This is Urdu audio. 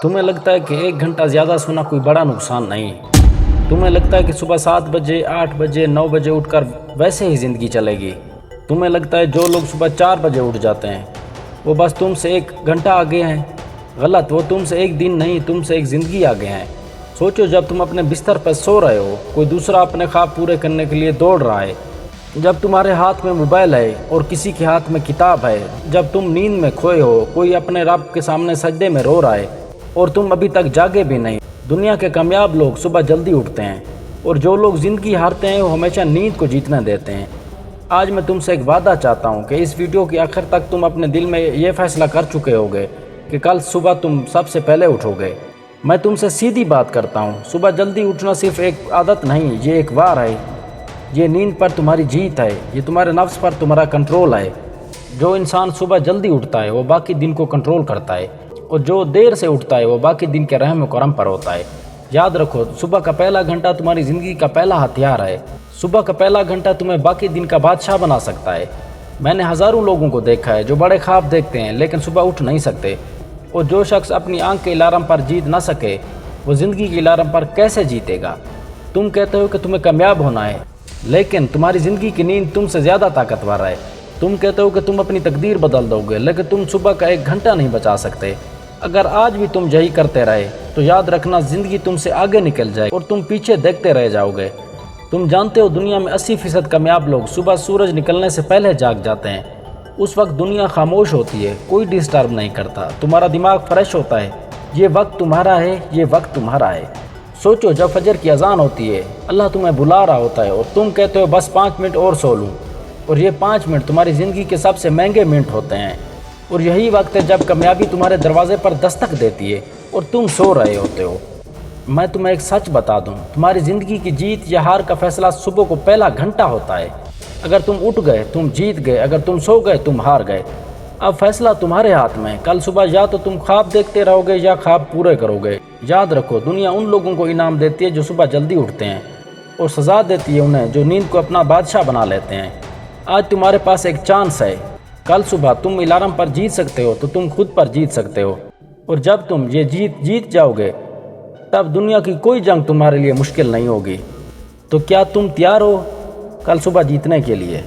تمہیں لگتا ہے کہ 1 گھنٹہ زیادہ سونا کوئی بڑا نقصان نہیں۔ تمہیں لگتا ہے کہ صبح 7 بجے 8 بجے 9 بجے اٹھ کر ویسے ہی زندگی چلے گی۔ تمہیں لگتا ہے جو لوگ صبح 4 بجے اٹھ جاتے ہیں وہ بس تم سے 1 گھنٹہ آگے ہیں۔ غلط، وہ تم سے ایک دن نہیں، تم سے ایک زندگی آگے ہیں۔ سوچو، جب تم اپنے بستر پر سو رہے ہو، کوئی دوسرا اپنے خواب پورے کرنے کے لیے دوڑ رہا ہے۔ جب تمہارے ہاتھ میں موبائل ہے اور کسی کے ہاتھ میں کتاب ہے، جب تم نیند میں کھوئے ہو، کوئی اپنے رب کے سامنے سجدے میں رو رہا ہے اور تم ابھی تک جاگے بھی نہیں۔ دنیا کے کامیاب لوگ صبح جلدی اٹھتے ہیں، اور جو لوگ زندگی ہارتے ہیں وہ ہمیشہ نیند کو جیتنے دیتے ہیں۔ آج میں تم سے ایک وعدہ چاہتا ہوں کہ اس ویڈیو کے آخر تک تم اپنے دل میں یہ فیصلہ کر چکے ہوگے کہ کل صبح تم سب سے پہلے اٹھو گے۔ میں تم سے سیدھی بات کرتا ہوں، صبح جلدی اٹھنا صرف ایک عادت نہیں، یہ ایک وار ہے۔ یہ نیند پر تمہاری جیت ہے، یہ تمہارے نفس پر تمہارا کنٹرول ہے۔ جو انسان صبح جلدی اٹھتا ہے وہ باقی دن کو کنٹرول کرتا ہے، اور جو دیر سے اٹھتا ہے وہ باقی دن کے رحم و کرم پر ہوتا ہے۔ یاد رکھو، صبح کا پہلا گھنٹہ تمہاری زندگی کا پہلا ہتھیار ہے۔ صبح کا پہلا گھنٹہ تمہیں باقی دن کا بادشاہ بنا سکتا ہے۔ میں نے ہزاروں لوگوں کو دیکھا ہے جو بڑے خواب دیکھتے ہیں لیکن صبح اٹھ نہیں سکتے، اور جو شخص اپنی آنکھ کے الارم پر جیت نہ سکے وہ زندگی کے الارم پر کیسے جیتے گا؟ تم کہتے ہو کہ تمہیں کامیاب ہونا ہے، لیکن تمہاری زندگی کی نیند تم سے زیادہ طاقتور ہے۔ تم کہتے ہو کہ تم اپنی تقدیر بدل دو گے، لیکن تم صبح کا 1 گھنٹہ نہیں بچا سکتے۔ اگر آج بھی تم یہی کرتے رہے تو یاد رکھنا، زندگی تم سے آگے نکل جائے اور تم پیچھے دیکھتے رہ جاؤ گے۔ تم جانتے ہو دنیا میں 80% کامیاب لوگ صبح سورج نکلنے سے پہلے جاگ جاتے ہیں۔ اس وقت دنیا خاموش ہوتی ہے، کوئی ڈسٹرب نہیں کرتا، تمہارا دماغ فریش ہوتا ہے۔ یہ وقت تمہارا ہے، یہ وقت تمہارا ہے۔ سوچو، جب فجر کی اذان ہوتی ہے، اللہ تمہیں بلا رہا ہوتا ہے اور تم کہتے ہو بس 5 منٹ اور سو لوں، اور یہ 5 منٹ تمہاری زندگی کے سب سے مہنگے منٹ ہوتے ہیں۔ اور یہی وقت ہے جب کامیابی تمہارے دروازے پر دستک دیتی ہے اور تم سو رہے ہوتے ہو۔ میں تمہیں ایک سچ بتا دوں، تمہاری زندگی کی جیت یا ہار کا فیصلہ صبح کو پہلا گھنٹہ ہوتا ہے۔ اگر تم اٹھ گئے تم جیت گئے، اگر تم سو گئے تم ہار گئے۔ اب فیصلہ تمہارے ہاتھ میں ہے۔ کل صبح یا تو تم خواب دیکھتے رہو گے یا خواب پورے کرو گے۔ یاد رکھو، دنیا ان لوگوں کو انعام دیتی ہے جو صبح جلدی اٹھتے ہیں، اور سزا دیتی ہے انہیں جو نیند کو اپنا بادشاہ بنا لیتے ہیں۔ آج تمہارے پاس ایک چانس ہے۔ کل صبح تم الارم پر جیت سکتے ہو تو تم خود پر جیت سکتے ہو، اور جب تم یہ جیت جاؤ گے تب دنیا کی کوئی جنگ تمہارے لیے مشکل نہیں ہوگی۔ تو کیا تم تیار ہو کل صبح جیتنے کے لیے؟